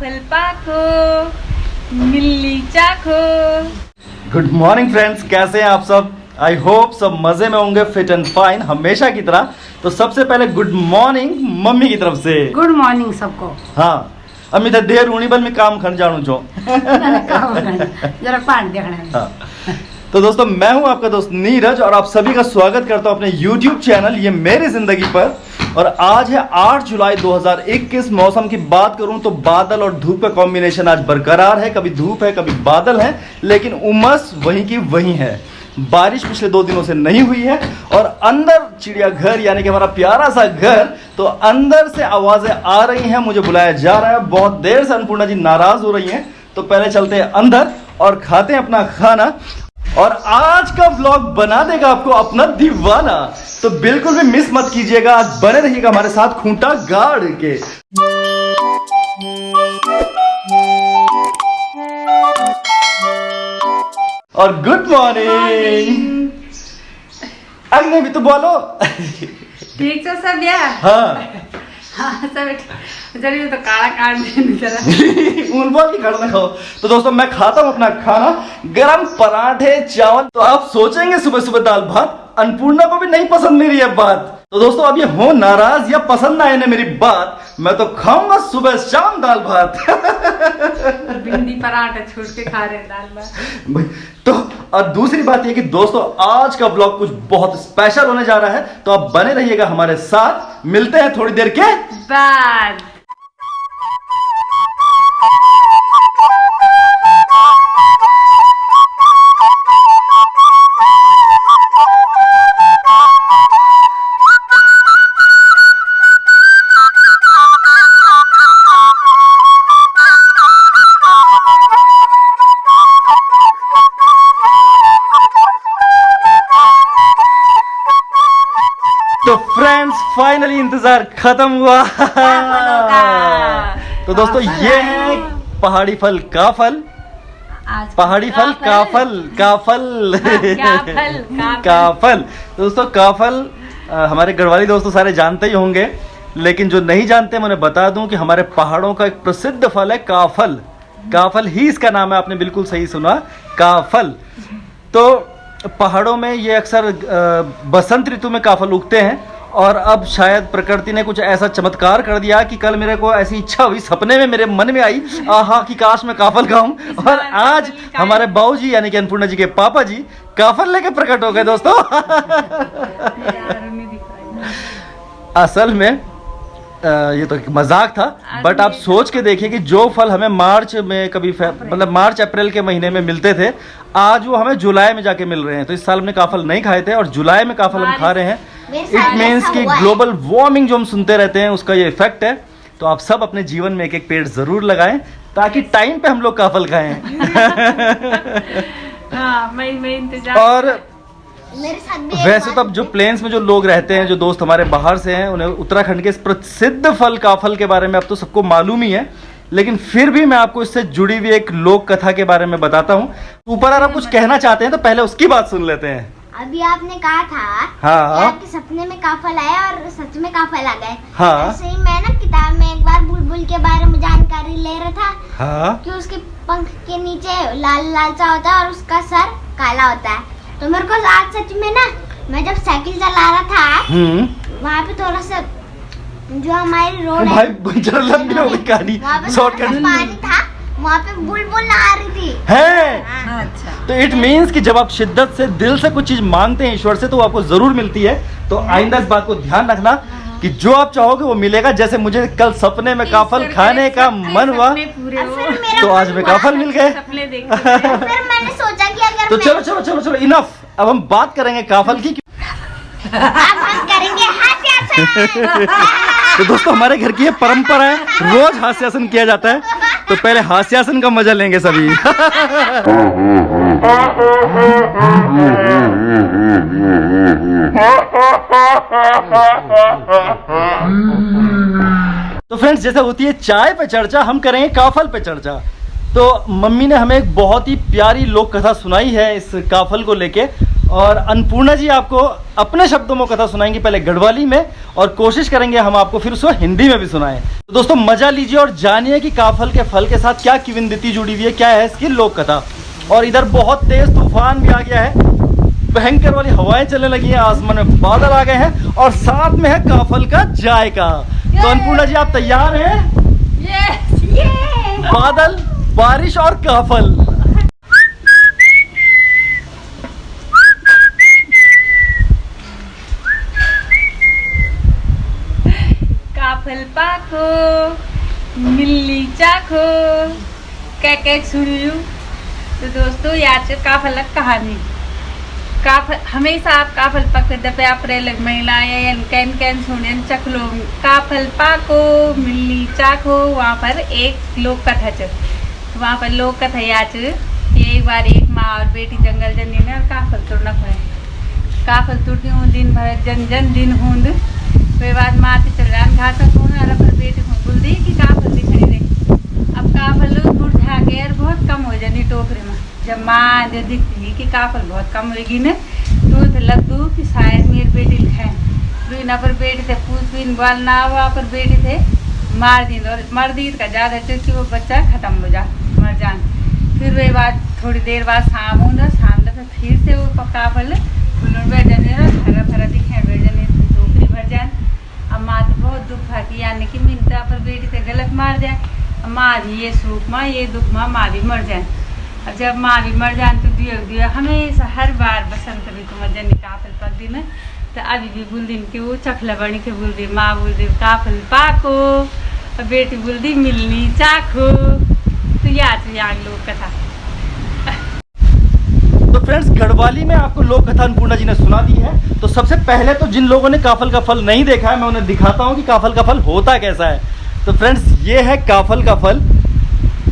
काफल पाखो मिल्ली चाखो। Good morning friends, कैसे हैं आप सब? आई होप सब मजे में होंगे, फिट एंड फाइन हमेशा की तरह। तो सबसे पहले गुड मॉर्निंग मम्मी की तरफ से। गुड मॉर्निंग सबको। हाँ अम्मी तो देर होनी बल में काम खन जानू छो। जरा पानी देखना है। हाँ। तो दोस्तों मैं हूं आपका दोस्त नीरज और आप सभी का स्वागत करता हूं अपने YouTube चैनल ये मेरी जिंदगी पर। और आज है 8 जुलाई 2021। मौसम की बात करूं तो बादल और धूप का कॉम्बिनेशन आज बरकरार है, कभी धूप है कभी बादल है, लेकिन उमस वहीं की वहीं है। बारिश पिछले 2 दिनों से नहीं हुई है और अंदर चिड़ियाघर यानी कि हमारा प्यारा सा घर, तो अंदर से आवाजें आ रही हैं, मुझे बुलाया जा रहा है। बहुत देर से अन्नपूर्णा जी नाराज हो रही हैं, तो पहले चलते हैं अंदर और खाते हैं अपना खाना। और आज का व्लॉग बना देगा आपको अपना दीवाना, तो बिल्कुल भी मिस मत कीजिएगा। आज बने रहिएगा हमारे साथ खूंटा गाड़ के। और गुड मॉर्निंग। अग्नि भी तो बोलो। ठीक है सब यार। हाँ हाँ सब जरूर तो काला काट देने जरा। उन बोल के खाना खाओ। तो दोस्तों मैं खाता हूँ अपना खाना, गरम पराठे चावल। तो आप सोचेंगे सुबह सुबह दाल भात, अन्नपूर्णा को भी नहीं पसंद मेरी ये बात। तो दोस्तों अब ये हो नाराज या पसंद ना आए मेरी बात, मैं तो खाऊंगा सुबह शाम दाल भात। भिंडी पराठा छोड़ के खा रहे हैं दाल भात। तो और दूसरी बात ये कि दोस्तों आज का ब्लॉग कुछ बहुत स्पेशल होने जा रहा है, तो आप बने रहिएगा हमारे साथ। मिलते हैं थोड़ी देर के बाद। तो फ्रेंड्स फाइनली इंतजार खत्म हुआ। तो दोस्तों ये है पहाड़ी फल का फल, पहाड़ी फल काफल काफल काफल। तो दोस्तों काफल हमारे गढ़वाली दोस्तों सारे जानते ही होंगे, लेकिन जो नहीं जानते मैं उन्हें बता दूं कि हमारे पहाड़ों का एक प्रसिद्ध फल है काफल। काफल ही इसका नाम है, आपने बिल्कुल सही सुना, काफल। तो पहाड़ों में ये अक्सर बसंत ऋतु में काफल उगते हैं। और अब शायद प्रकृति ने कुछ ऐसा चमत्कार कर दिया कि कल मेरे को ऐसी इच्छा हुई, सपने में मेरे मन में आई आहा कि काश मैं काफल खाऊं। और आज हमारे बाबूजी यानी कि अन्नपूर्णा जी के पापा जी काफल लेके प्रकट हो गए दोस्तों। असल में ये तो मजाक था, बट आप सोच के देखिए कि जो फल हमें मार्च में कभी मतलब मार्च अप्रैल के महीने में मिलते थे, आज वो हमें जुलाई में जाके मिल रहे हैं। तो इस साल हमने काफल नहीं खाए थे और जुलाई में काफल हम खा रहे हैं। इट मीन्स कि ग्लोबल वार्मिंग जो हम सुनते रहते हैं उसका ये इफेक्ट है। तो आप सब अपने जीवन में एक एक पेड़ जरूर लगाएं ताकि टाइम पे हम लोग काफल खाएं। मैं इंतजार। और वैसे तो अब जो प्लेन्स में जो लोग रहते हैं, जो दोस्त हमारे बाहर से हैं, उन्हें उत्तराखंड के इस प्रसिद्ध फल काफल के बारे में अब तो सबको मालूम ही है, लेकिन फिर भी मैं आपको इससे जुड़ी हुई एक लोक कथा के बारे में बताता हूँ। ऊपर आप कुछ कहना चाहते हैं तो पहले उसकी बात सुन लेते हैं। अभी आपने कहा था हाँ कि आपके सपने में काफल आया और सच में काफल आ गए। हाँ ऐसे ही मैं ना किताब में एक बार बुलबुल के बारे में जानकारी ले रहा था। हाँ कि उसके पंख के नीचे लाल लाल सा होता है और उसका सर काला होता है। तो मेरे को आज सच में ना, मैं जब साइकिल चला रहा था वहाँ पे थोड़ा सा जो हमारी रोड है भाई जरा लंबी हो गई कहानी, शॉर्टकट पानी था, वहाँ पे बुलबुल आ रही थी है। अच्छा तो इट मीन्स कि जब आप शिद्दत से दिल से कुछ चीज मांगते हैं ईश्वर से तो वो आपको जरूर मिलती है। तो आइंदा इस बात को ध्यान रखना कि जो आप चाहोगे वो मिलेगा। जैसे मुझे कल सपने में काफल खाने का मन हुआ, तो आज में काफल मिल गए। फिर मैंने सोचा कि अगर तो चलो चलो चलो चलो इनफ, अब हम बात करेंगे काफल की। अब हम करेंगे हास्यासन। तो दोस्तों हमारे घर की ये परंपरा है, रोज हास्यासन किया जाता है। तो पहले हास्यासन का मजा लेंगे सभी। तो फ्रेंड्स जैसे होती है चाय पे चर्चा, हम करेंगे काफल पे चर्चा। तो मम्मी ने हमें एक बहुत ही प्यारी लोक कथा सुनाई है इस काफल को लेके। और अन्नपूर्णा जी आपको अपने शब्दों में कथा सुनाएंगी, पहले गढ़वाली में, और कोशिश करेंगे हम आपको फिर उसको हिंदी में भी सुनाएं। तो दोस्तों मजा लीजिए और जानिए कि काफल के फल के साथ क्या किंवदंती जुड़ी हुई है, क्या है इसकी लोक कथा। और इधर बहुत तेज तूफान भी आ गया है, भयंकर वाली हवाएं चलने लगी हैं, आसमान में बादल आ गए हैं और साथ में है काफल का जायका। तो अन्नपूर्णा जी आप तैयार हैं? बादल, बारिश और काफल। काफल पाको मिल्ली चाखो क्या सुनियो। तो दोस्तों याद से काफल कहानी काफल हमेशा आप काफल पक दपे अप्रैल महीना या कैन सुने चखलो काफल पाको मिल्ली चाखो। वहाँ पर एक लोक कथा च, वहाँ पर लोक कथा याद एक बार एक माँ और बेटी जंगल जनी ने और काफल तोड़ना पड़े। काफल तोड़ती हूँ दिन भर जन दिन हूंद वे बाद माँ चल रहा घास और अपन बेटी को बोल दी कि काफल दिखाई दे। अब काफल मुरझा के और बहुत कम हो जानी टोकरे में। जब माँ जो दिखती कि काफल बहुत कम होगी न तो लगू कि शायद मेरी बेटी खाए बिना पर बेटी थे पूछ बीन बाल ना हुआ पर बेटी थे मार दी और मर दी का ज़्यादा कि वो बच्चा खत्म हो जा मर जान। फिर वे बाद थोड़ी देर बाद शाम हो शाम तक फिर से वो काफल फूलों बैठ जाने हरा भरा दिखे बैठ जाने टोकरी भर जाए। अब माँ तो बहुत दुख था कि यानी कि मिनता पर बेटी से गलत मार जाए। अब माँ भी ये सुख माँ ये दुख माँ भी मर जाए। अब जब माँ भी मर जाए तो दिया हमेशा हर बार बसंत ऋतु में जनी काफल पक दिन तो अभी भी बुल दिन के वो चखला बनी के बुल दी माँ बुल दी काफल पाको और बेटी बुल दी मिलनी चाखो। तो याद लोक कथा। तो फ्रेंड्स गढ़वाली में आपको लोक कथा अन्नपूर्णा जी ने सुना दी है। तो सबसे पहले तो जिन लोगों ने काफल का फल नहीं देखा है मैं उन्हें दिखाता हूँ कि काफल का फल होता कैसा है। तो फ्रेंड्स ये है काफल का फल।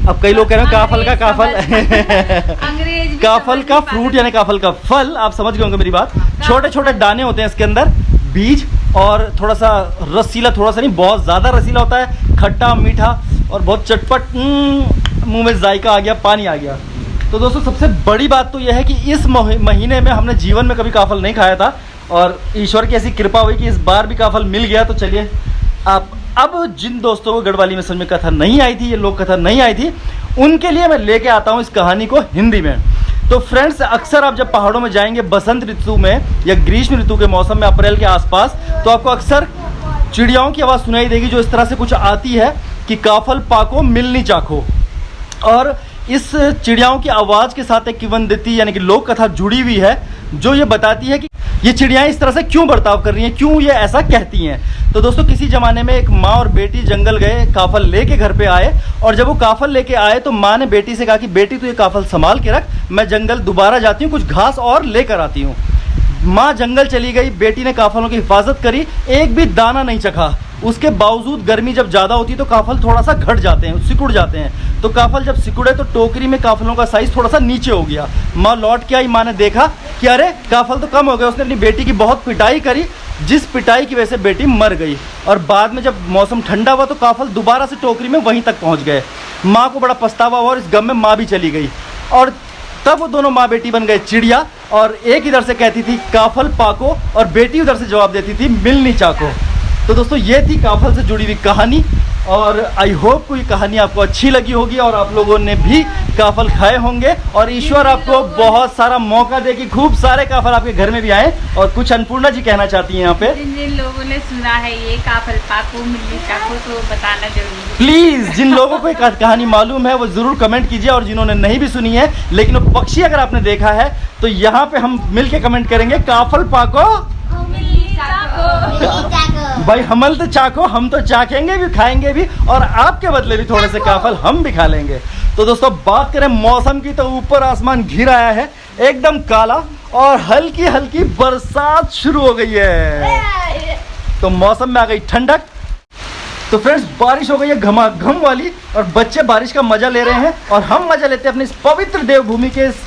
अब कई लोग कह रहे हैं काफल का काफल काफल का फ्रूट यानी काफल का फल। आप समझ गए होंगे मेरी बात। छोटे छोटे दाने होते हैं इसके अंदर, बीज, और थोड़ा सा रसीला, थोड़ा सा नहीं बहुत ज्यादा रसीला होता है, खट्टा मीठा और बहुत चटपट। मुंह में जायका आ गया, पानी आ गया। तो दोस्तों सबसे बड़ी बात तो यह है कि इस महीने में हमने जीवन में कभी काफल नहीं खाया था और ईश्वर की ऐसी कृपा हुई कि इस बार भी काफल मिल गया। तो चलिए आप अब जिन दोस्तों को गढ़वाली में समझ में कथा नहीं आई थी, ये लोक कथा नहीं आई थी, उनके लिए मैं लेके आता हूँ इस कहानी को हिंदी में। तो फ्रेंड्स अक्सर आप जब पहाड़ों में जाएंगे बसंत ऋतु में या ग्रीष्म ऋतु के मौसम में अप्रैल के आसपास, तो आपको अक्सर चिड़ियाओं की आवाज़ सुनाई देगी जो इस तरह से कुछ आती है कि काफल पाको मिलनी चाखो। और इस चिड़ियाओं की आवाज़ के साथ एक किंवदंती यानी कि लोक कथा जुड़ी हुई है जो ये बताती है कि ये चिड़ियाएं इस तरह से क्यों बर्ताव कर रही हैं, क्यों ये ऐसा कहती हैं। तो दोस्तों किसी ज़माने में एक माँ और बेटी जंगल गए, काफल लेके घर पे आए, और जब वो काफल लेके आए तो माँ ने बेटी से कहा कि बेटी तू ये काफल संभाल के रख, मैं जंगल दोबारा जाती हूँ, कुछ घास और लेकर आती हूँ। माँ जंगल चली गई, बेटी ने काफलों की हिफाजत करी, एक भी दाना नहीं चखा। उसके बावजूद गर्मी जब ज़्यादा होती है तो काफल थोड़ा सा घट जाते हैं, सिकुड़ जाते हैं। तो काफल जब सिकुड़े तो टोकरी में काफलों का साइज़ थोड़ा सा नीचे हो गया। माँ लौट के आई, माँ ने देखा कि अरे काफल तो कम हो गए। उसने अपनी बेटी की बहुत पिटाई करी, जिस पिटाई की वजह से बेटी मर गई। और बाद में जब मौसम ठंडा हुआ तो काफल दोबारा से टोकरी में वहीं तक पहुँच गए। माँ को बड़ा पछतावा हुआ और इस गम में माँ भी चली गई। और तब वो दोनों माँ बेटी बन गए चिड़िया, और एक इधर से कहती थी काफल पाको और बेटी उधर से जवाब देती थी मिलनी चाको। तो दोस्तों ये थी काफल से जुड़ी हुई कहानी, और आई होप को ये कहानी आपको अच्छी लगी होगी और आप लोगों ने भी काफल खाए होंगे, और ईश्वर आपको बहुत सारा मौका दे कि खूब सारे काफल आपके घर में भी आए। और कुछ अन्नपूर्णा जी कहना चाहती हैं यहाँ पे। जिन लोगों ने सुना है ये काफल पाको मिलनी चाको तो बताना जरूर प्लीज, जिन लोगों को एक कहानी मालूम है वो जरूर कमेंट कीजिए, और जिन्होंने नहीं भी सुनी है लेकिन वो पक्षी अगर आपने देखा है तो यहाँ पे हम मिलके कमेंट करेंगे काफल पाको भाई हमल तो चाको, हम तो चाखेंगे भी, खाएंगे भी, और आपके बदले भी थोड़े से काफल हम भी खा लेंगे। तो दोस्तों बात करें मौसम की तो ऊपर आसमान घिर आया है एकदम काला, और हल्की हल्की बरसात शुरू हो गई है। तो मौसम में आ गई ठंडक। तो फ्रेंड्स बारिश हो गई है घमाघम वाली, और बच्चे बारिश का मजा ले रहे हैं, और हम मजा लेते हैं अपनी इस पवित्र देवभूमि के इस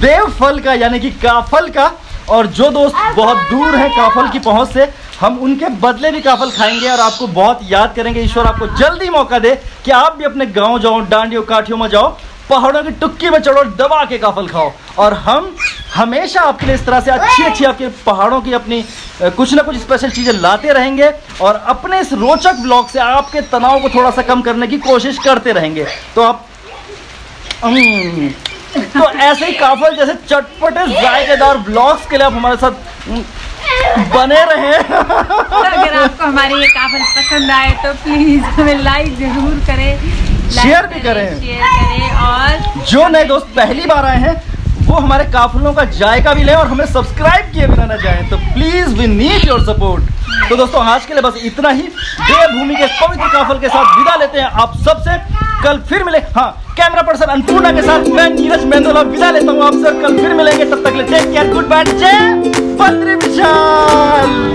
देव फल का यानी कि काफल का। और जो दोस्त बहुत दूर हैं काफल की पहुंच से, हम उनके बदले भी काफल खाएंगे और आपको बहुत याद करेंगे। ईश्वर आपको जल्दी मौका दे कि आप भी अपने गांव जाओ, डांडियों काठियों में जाओ, पहाड़ों की टुक्की में चढ़ो, दबा के काफल खाओ, और हम हमेशा आपके लिए इस तरह से अच्छी अच्छी आपके पहाड़ों की अपनी कुछ ना कुछ स्पेशल चीजें लाते रहेंगे और अपने इस रोचक ब्लॉग से आपके तनाव को थोड़ा सा कम करने की कोशिश करते रहेंगे। तो आप तो ऐसे ही काफल जैसे चटपटे जायकेदार ब्लॉग्स के लिए आप हमारे साथ बने रहे। तो अगर आपको हमारी ये काफल पसंद आए तो प्लीज हमें लाइक जरूर करें, शेयर भी करें। शेयर करें और जो नए दोस्त पहली बार आए हैं वो हमारे काफलों का जायका भी लें और हमें सब्सक्राइब किए बिना न जाएं। तो please we need your support. तो दोस्तों आज के लिए बस इतना ही। देवभूमि के पवित्र काफल के साथ विदा लेते हैं आप सबसे। कल फिर मिले, हाँ, कैमरा पर्सन अन्नपूर्णा के साथ मैं नीरज मेंदोला विदा लेता हूँ आपसे। कल फिर मिलेंगे, तब तक टेक केयर, गुड बाय, जय बद्री विशाल।